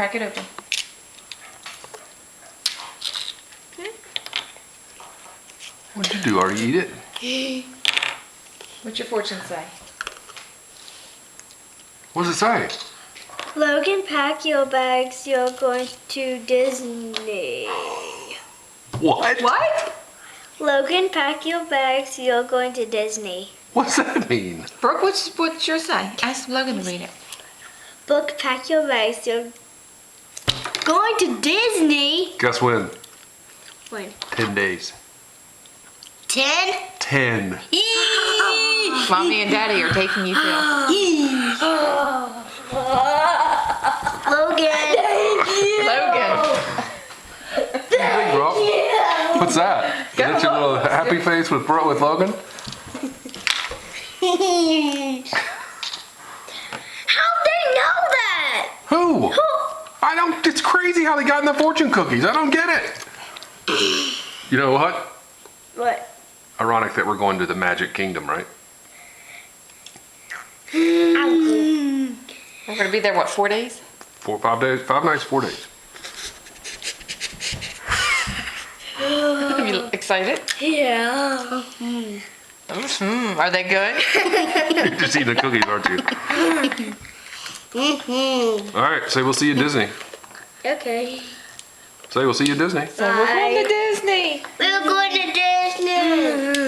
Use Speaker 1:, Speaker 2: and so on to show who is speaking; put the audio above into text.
Speaker 1: crack it open.
Speaker 2: What'd you do? Already eat it?
Speaker 1: What's your fortune say?
Speaker 2: What does it say?
Speaker 3: Logan, pack your bags. You're going to Disney.
Speaker 2: What?
Speaker 1: What?
Speaker 3: Logan, pack your bags. You're going to Disney.
Speaker 2: What's that mean?
Speaker 1: Brooke, what's yours say? Ask Logan to read it.
Speaker 3: Book, pack your bags. You're going to Disney.
Speaker 2: Guess when?
Speaker 3: When?
Speaker 2: 10 days.
Speaker 3: 10?
Speaker 2: 10.
Speaker 1: Mommy and Daddy are taking you to.
Speaker 3: Logan.
Speaker 1: Logan.
Speaker 2: Hey, bro. What's that? Is that your little happy face with Logan?
Speaker 3: How'd they know that?
Speaker 2: Who? I don't. It's crazy how they got in the fortune cookies. I don't get it. You know what?
Speaker 3: What?
Speaker 2: Ironic that we're going to the Magic Kingdom, right?
Speaker 1: We're gonna be there, what, 4 days?
Speaker 2: 5 days, 5 nights, 4 days.
Speaker 1: Are you excited?
Speaker 3: Yeah.
Speaker 1: Are they good?
Speaker 2: You're just eating the cookies, aren't you? All right, say we'll see you at Disney.
Speaker 3: Okay.
Speaker 2: Say we'll see you at Disney.
Speaker 1: So we're going to Disney.
Speaker 3: We're going to Disney.